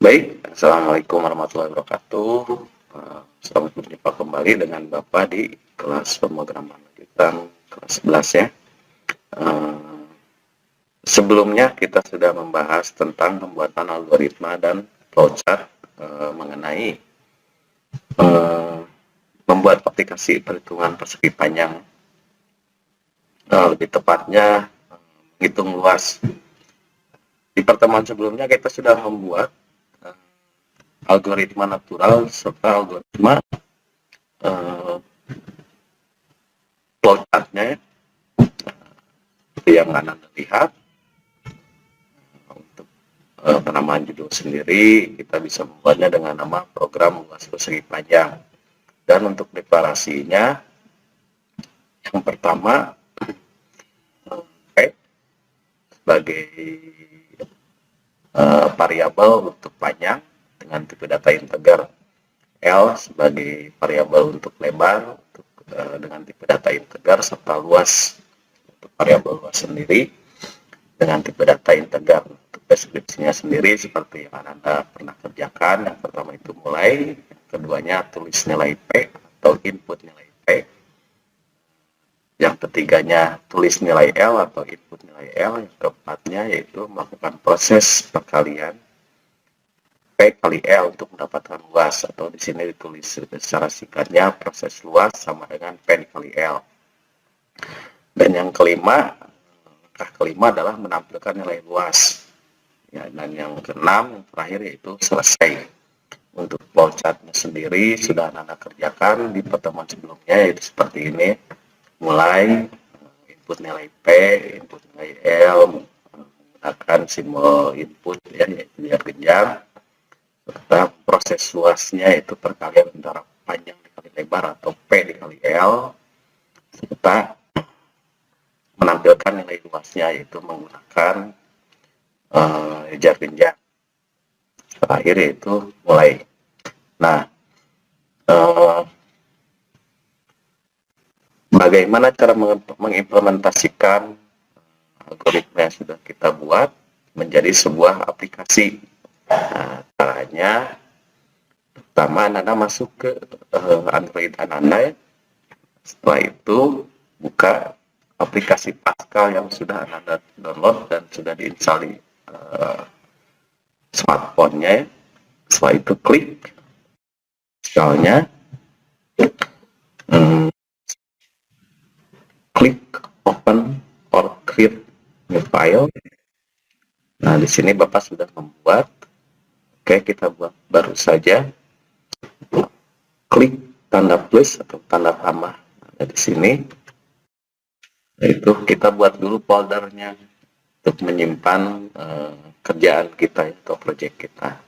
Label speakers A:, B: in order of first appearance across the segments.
A: Baik, Assalamualaikum warahmatullahi wabarakatuh. Selamat berjumpa kembali dengan Bapak di kelas pemrograman lanjutan kelas 11 ya. Eh, Sebelumnya kita sudah membahas tentang pembuatan algoritma dan flowchart mengenai eh, membuat aplikasi perhitungan persegi panjang, lebih tepatnya menghitung luas. Di pertemuan sebelumnya kita sudah membuat algoritma natural serta algoritma flowchartnya yang Anda lihat. Untuk penamaan judul sendiri kita bisa membuatnya dengan nama program luas persegi panjang. Dan untuk deklarasinya, yang pertama P sebagai variabel untuk panjang dengan tipe data integer, L sebagai variabel untuk lebar dengan tipe data integer, serta luas untuk variabel luas sendiri dengan tipe data integer. Untuk deskripsinya sendiri seperti yang Anda pernah kerjakan. Yang pertama itu mulai, yang keduanya tulis nilai P atau input nilai P, yang ketiganya tulis nilai L atau input nilai L, yang keempatnya yaitu melakukan proses perkalian P kali L untuk mendapatkan luas, atau di sini ditulis secara singkatnya proses luas sama dengan P dikali L. Dan yang kelima, langkah kelima adalah menampilkan nilai luas. Ya, dan yang keenam, yang terakhir yaitu selesai. Untuk flowchartnya sendiri sudah Anda kerjakan di pertemuan sebelumnya, yaitu seperti ini. Mulai input nilai P, input nilai L, menggunakan simbol input ya, yaitu biar genjang, serta proses luasnya itu perkalian antara panjang dikali lebar atau P dikali L, serta menampilkan nilai luasnya yaitu menggunakan jar genjang. Terakhir yaitu mulai. Nah, bagaimana cara mengimplementasikan algoritma yang sudah kita buat menjadi sebuah aplikasi? Nah, caranya pertama Anda masuk ke Android Anda. Setelah itu buka aplikasi Pascal yang sudah Anda download dan sudah diinstal di smartphone-nya. Setelah itu klik Pascal-nya, klik open or create new file. Nah, di sini Bapak sudah membuat. Oke, kita buat baru saja. Klik tanda plus atau tanda tambah di sini. Itu kita buat dulu foldernya untuk menyimpan kerjaan kita atau project kita.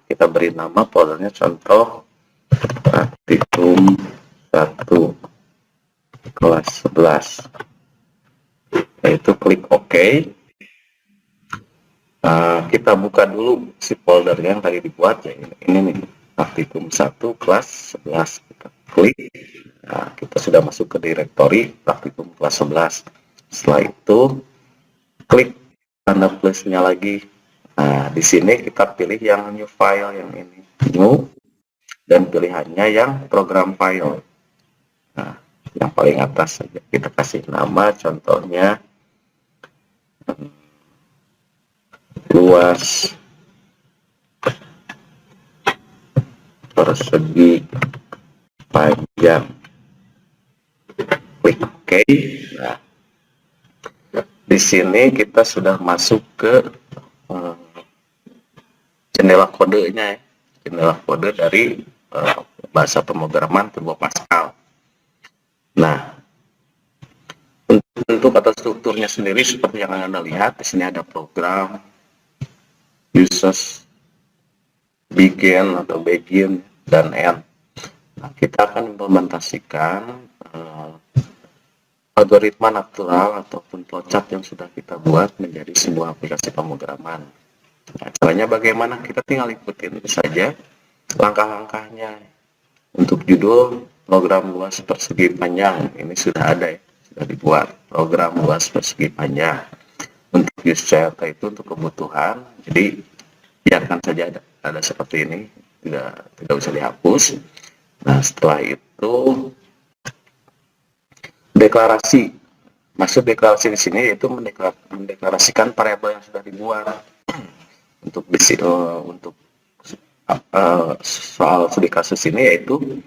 A: Kita beri nama foldernya contoh praktikum 1 kelas 11. Yaitu klik OK. Kita buka dulu si folder yang tadi dibuat ya, ini nih, praktikum 1 kelas 11. Kita klik. Nah, kita sudah masuk ke direktori praktikum kelas 11. Setelah itu klik tanda plusnya lagi. Nah, di sini kita pilih yang new file, yang ini new, dan pilihannya yang program file. Nah, yang paling atas saja kita kasih nama, contohnya luas persegi panjang. Klik OK. Nah, di sini kita sudah masuk ke jendela kodenya ya. Jendela kode dari bahasa pemrograman Turbo Pascal. Nah, untuk atau strukturnya sendiri seperti yang Anda lihat, di sini ada program, users, begin atau begin, dan end. Nah, kita akan implementasikan algoritma natural ataupun flowchart yang sudah kita buat menjadi sebuah aplikasi pemrograman. Nah, caranya bagaimana? Kita tinggal ikutin saja langkah-langkahnya. Untuk judul program luas persegi panjang, ini sudah ada ya, sudah dibuat program luas persegi panjang. Untuk use CRT itu untuk kebutuhan, jadi biarkan saja ada seperti ini, tidak bisa dihapus. Nah, setelah itu deklarasi. Maksud deklarasi di sini yaitu mendeklarasikan variabel yang sudah dibuat. Untuk untuk soal studi kasus ini yaitu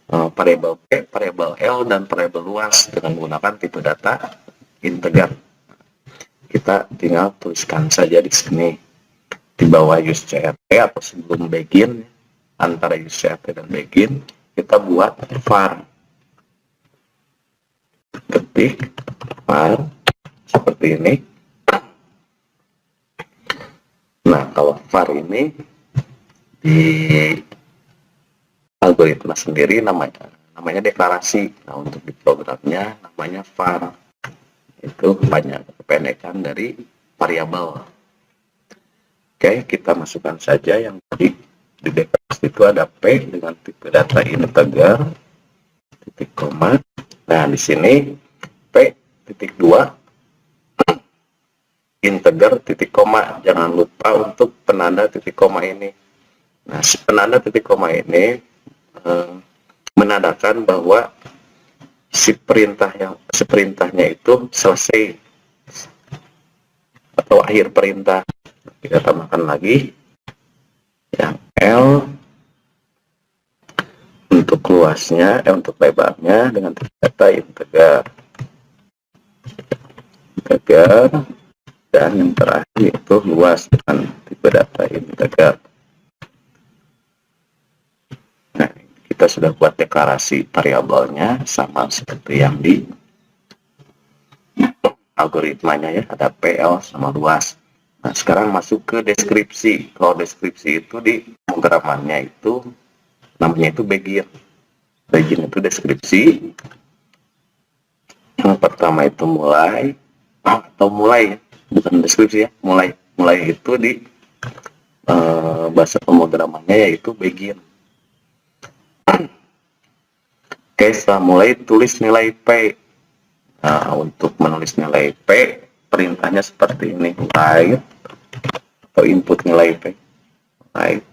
A: variabel P, variabel L, dan variabel luas dengan menggunakan tipe data integer. Kita tinggal tuliskan saja di sini di bawah use CRT atau sebelum begin, antara use CRT dan begin kita buat var, ketik var seperti ini. Nah, kalau var ini di algoritma sendiri namanya deklarasi. Nah, untuk di programnya namanya var. Itu banyak kependekan dari variabel. Oke, kita masukkan saja yang tadi di deklarasi itu ada P dengan tipe data integer, titik koma. Nah, di sini P titik 2 integer titik koma. Jangan lupa untuk penanda titik koma ini. Nah, penanda titik koma ini menandakan bahwa si perintahnya itu selesai atau akhir perintah. Kita tambahkan lagi yang L untuk luasnya, untuk lebarnya dengan data integer, dan yang terakhir itu luas dengan tipe data integer. Nah, kita sudah buat deklarasi variabelnya sama seperti yang di algoritmanya ya, ada PL sama luas. Nah, sekarang masuk ke deskripsi. Kalau deskripsi itu di pemrogramannya itu namanya itu begin. Begin itu deskripsi. Yang pertama itu mulai, atau mulai, bukan deskripsi ya, mulai itu di bahasa pemrogramannya yaitu begin. Oke, setelah mulai tulis nilai P. Nah, untuk menulis nilai P, perintahnya seperti ini, write atau input nilai P, write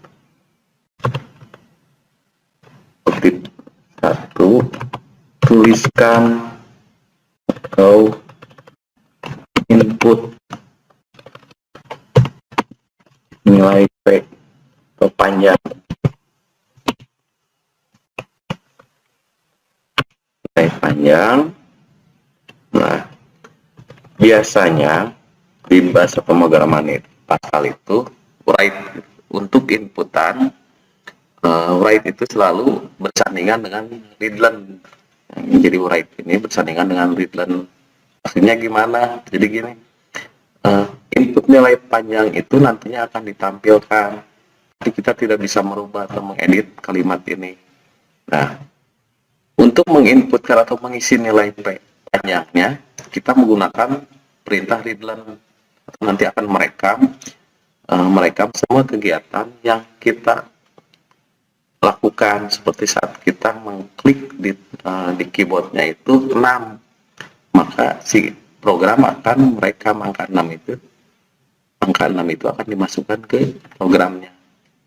A: kutip 1, tuliskan atau input nilai P atau panjang, nilai panjang. Nah, biasanya di bahasa pemrograman Pascal itu write untuk inputan, write itu selalu bersandingan dengan readline. Jadi write ini bersandingan dengan readline. Maksudnya gimana? Jadi gini, input nilai panjang itu nantinya akan ditampilkan. Jadi kita tidak bisa merubah atau mengedit kalimat ini. Nah, untuk menginputkan atau mengisi nilai panjangnya, kita menggunakan perintah readline. Nanti akan merekam semua kegiatan yang kita lakukan, seperti saat kita mengklik di keyboardnya itu 6, maka si program akan merekam angka 6 itu. Angka 6 itu akan dimasukkan ke programnya.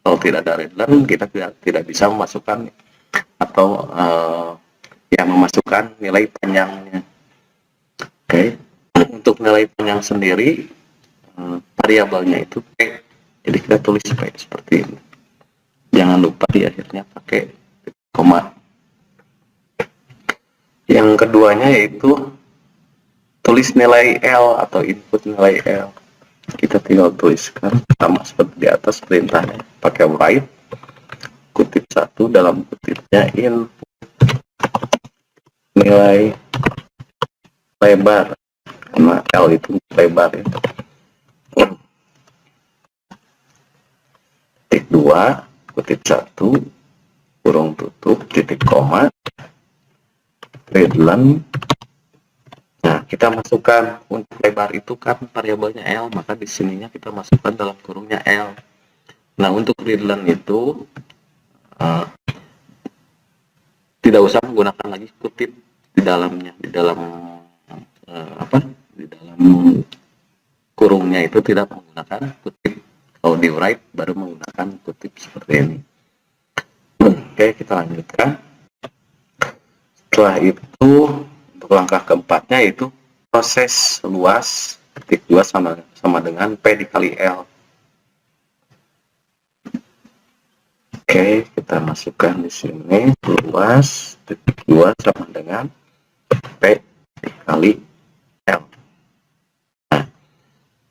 A: Kalau tidak ada readline, kita tidak bisa memasukkan atau memasukkan nilai panjangnya. Oke. Untuk nilai panjang sendiri, variabelnya itu P. Jadi kita tulis P seperti ini. Jangan lupa di akhirnya pakai koma. Yang keduanya yaitu tulis nilai L atau input nilai L. Kita tinggal tuliskan sama seperti di atas perintahnya, pakai write kutip 1 dalam kutipnya input nilai lebar, karena L itu lebar ya. Titik 2 kutip 1 kurung tutup titik koma readline. Nah, kita masukkan untuk lebar itu kan variabelnya L, maka di sininya kita masukkan dalam kurungnya L. Nah, untuk readline itu tidak usah menggunakan lagi kutip di dalamnya, di dalam kalinya itu tidak menggunakan kutip. Kalau di write baru menggunakan kutip seperti ini. Oke, kita lanjutkan. Setelah itu untuk langkah keempatnya itu proses luas titik 2 sama dengan P dikali L. Oke, kita masukkan di sini luas titik 2 sama dengan P dikali L. Nah,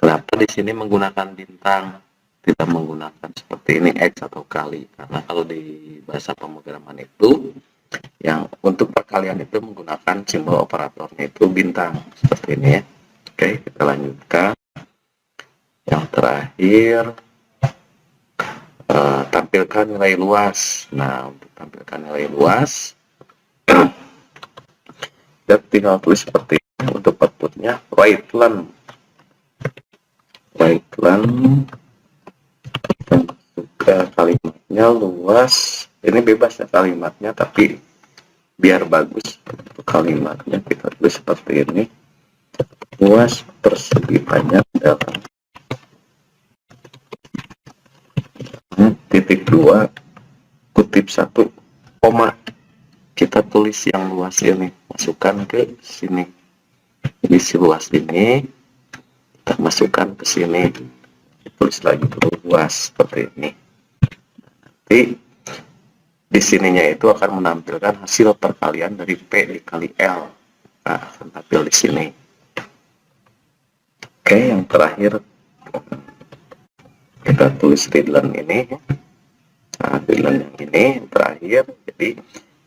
A: kenapa di sini menggunakan bintang, tidak menggunakan seperti ini X atau kali? Karena kalau di bahasa pemrograman itu yang untuk perkalian itu menggunakan simbol operatornya itu bintang seperti ini ya. Oke, kita lanjutkan. Yang terakhir tampilkan nilai luas. Nah, untuk tampilkan nilai luas kita tinggal tulis seperti ini. Untuk outputnya write-len kita masuk ke kalimatnya luas. Ini bebas ya kalimatnya, tapi biar bagus untuk kalimatnya kita tulis seperti ini. Luas persegi panjang dalam titik 2 kutip 1 koma, kita tulis yang luas ini, masukkan ke sini. Jadi si luas ini kita masukkan ke sini, tulis lagi luas seperti ini. Nanti di sininya itu akan menampilkan hasil perkalian dari P dikali L. Nah, akan tampil di sini. Oke, yang terakhir kita tulis readline ini. Nah, readline yang ini yang terakhir. Jadi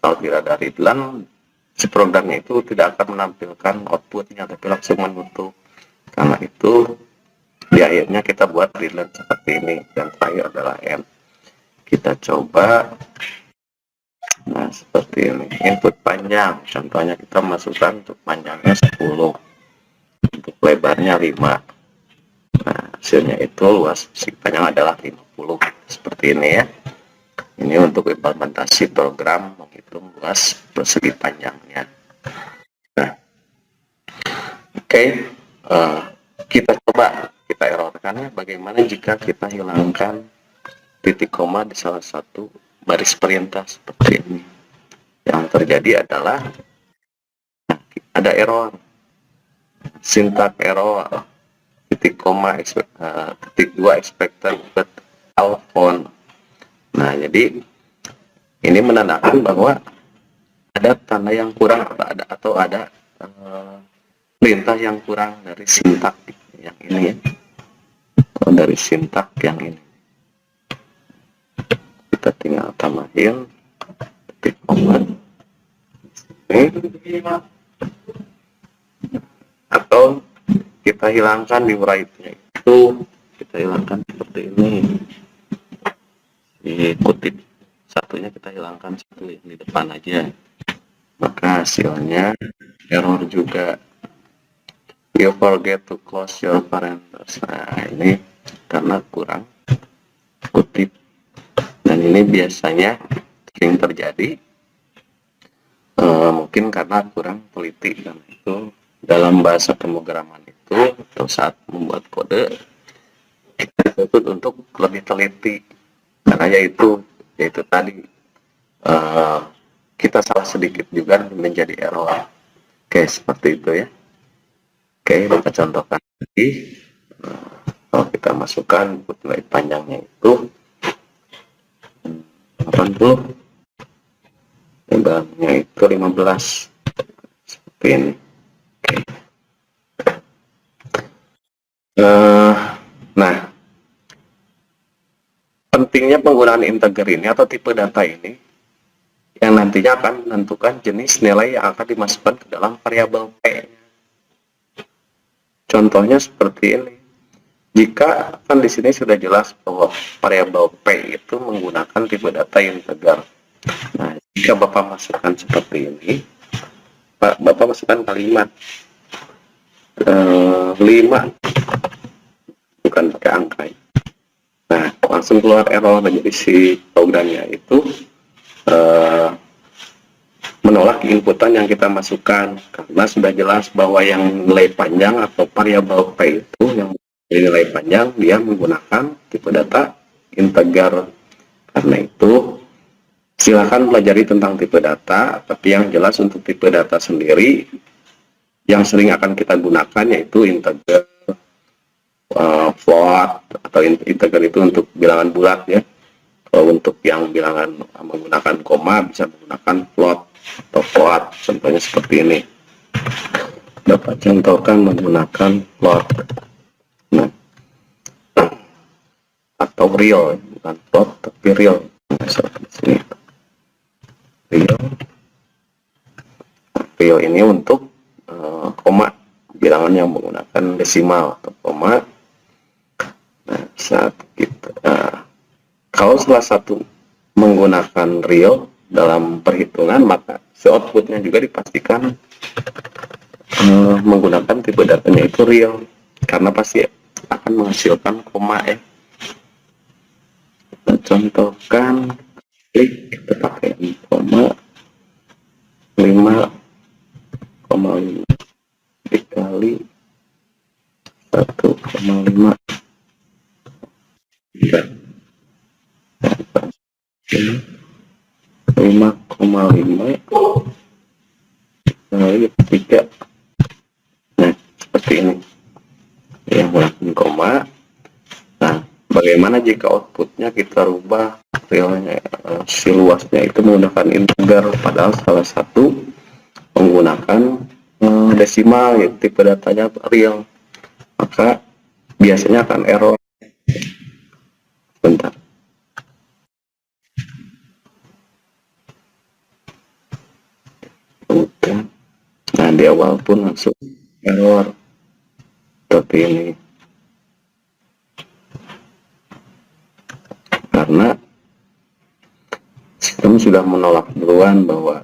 A: kalau tidak ada readline, si programnya itu tidak akan menampilkan outputnya, tapi langsung menutup. Karena itu di akhirnya kita buat readline seperti ini. Dan terakhir adalah M. Kita coba. Nah, seperti ini. Input panjang. Contohnya kita masukkan untuk panjangnya 10. Untuk lebarnya 5. Nah, hasilnya itu luas persegi panjang adalah 50. Seperti ini ya. Ini untuk implementasi program menghitung luas persegi panjangnya. Nah, oke. Kita coba, kita errorkan ya. Bagaimana jika kita hilangkan titik koma di salah satu baris perintah seperti ini. Yang terjadi adalah ada error, syntax error, titik koma titik 2 expected but out on. Nah, jadi ini menandakan bahwa ada tanda yang kurang atau ada perintah yang kurang dari syntax yang ini ya, atau dari syntax yang ini. Kita tinggal tambahin titik koma ini, atau kita hilangkan di write-nya itu, kita hilangkan seperti ini. Di kutip satunya kita hilangkan satu yang di depan aja, maka hasilnya error juga. You forget to close your parentheses. Nah, ini karena kurang kutip. Dan ini biasanya sering terjadi, mungkin karena kurang teliti. Dan itu dalam bahasa pemrograman itu, atau saat membuat kode, kita tuntut untuk lebih teliti. Karena yaitu tadi kita salah sedikit juga menjadi error. Oke, seperti itu ya. Oke, kita contohkan lagi. Kalau kita masukkan input nilai panjangnya itu 80, lebarnya itu 15, seperti ini. Oke. Nah, pentingnya penggunaan integer ini atau tipe data ini yang nantinya akan menentukan jenis nilai yang akan dimasukkan ke dalam variabel P. Contohnya seperti ini. Jika kan di sini sudah jelas bahwa variabel P itu menggunakan tipe data integer. Nah, jika Bapak masukkan seperti ini, Bapak masukkan kalimat 5, bukan pakai angka. Nah, langsung keluar error. Jadi si programnya itu menolak inputan yang kita masukkan karena sudah jelas bahwa yang nilai panjang atau variabel P itu yang Jadi nilai panjang dia menggunakan tipe data integer. Karena itu silakan pelajari tentang tipe data, tapi yang jelas untuk tipe data sendiri yang sering akan kita gunakan yaitu integer, float, atau integer itu untuk bilangan bulat ya. Kalau untuk yang bilangan menggunakan koma bisa menggunakan float atau float, contohnya seperti ini. Dapat contohkan menggunakan float. Nah, atau real, bukan float tapi real. Seperti sini. Real ini untuk koma, bilangan yang menggunakan desimal atau koma. Nah, saat kita kalau salah satu menggunakan real dalam perhitungan, maka si outputnya juga dipastikan menggunakan tipe datanya itu real, karena pasti akan menghasilkan koma ya. Kita contohkan, klik kita pakai koma 5,5 dikali 1,5 5,5 kali 3. Nah, seperti ini yang menggunakan koma. Nah, bagaimana jika outputnya kita rubah realnya, si luasnya itu menggunakan integer, padahal salah satu menggunakan desimal ya, tipe datanya real, maka biasanya akan error. Bentar. Nah, di awal pun langsung error seperti ini, karena sistem sudah menolak duluan bahwa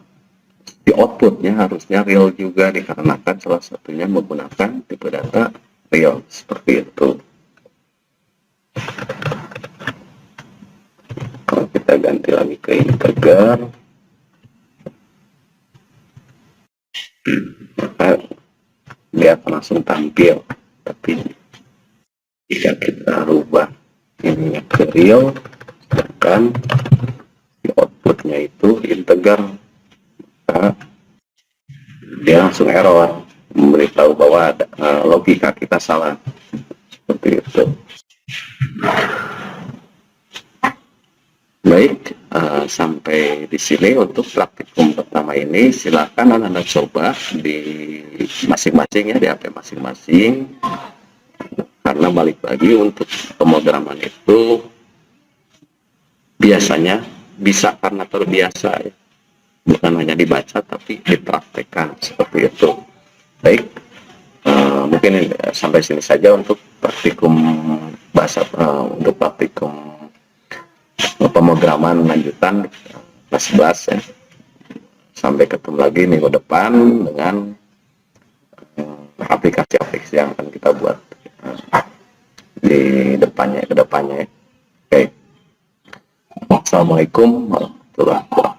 A: di outputnya harusnya real juga, dikarenakan salah satunya menggunakan tipe data real. Seperti itu. Kalau kita ganti lagi ke integer, maka dia akan langsung tampil. Tapi jika kita rubah ini ke real, sedangkan di outputnya itu integer, maka dia langsung error, memberitahu bahwa ada, logika kita salah. Seperti itu. Baik, sampai di sini untuk praktikum pertama ini. Silakan Anda coba di masing-masing ya, di HP masing-masing. Karena balik lagi, untuk pemrograman itu biasanya bisa karena terbiasa ya. Bukan hanya dibaca tapi dipraktekkan, seperti itu. Baik, mungkin sampai sini saja untuk praktikum bahasa, untuk praktikum pemrograman lanjutan kelas 11 ya. Sampai ketemu lagi minggu depan dengan aplikasi-aplikasi yang akan kita buat di depannya, ke depannya. Oke. Assalamualaikum warahmatullahi wabarakatuh.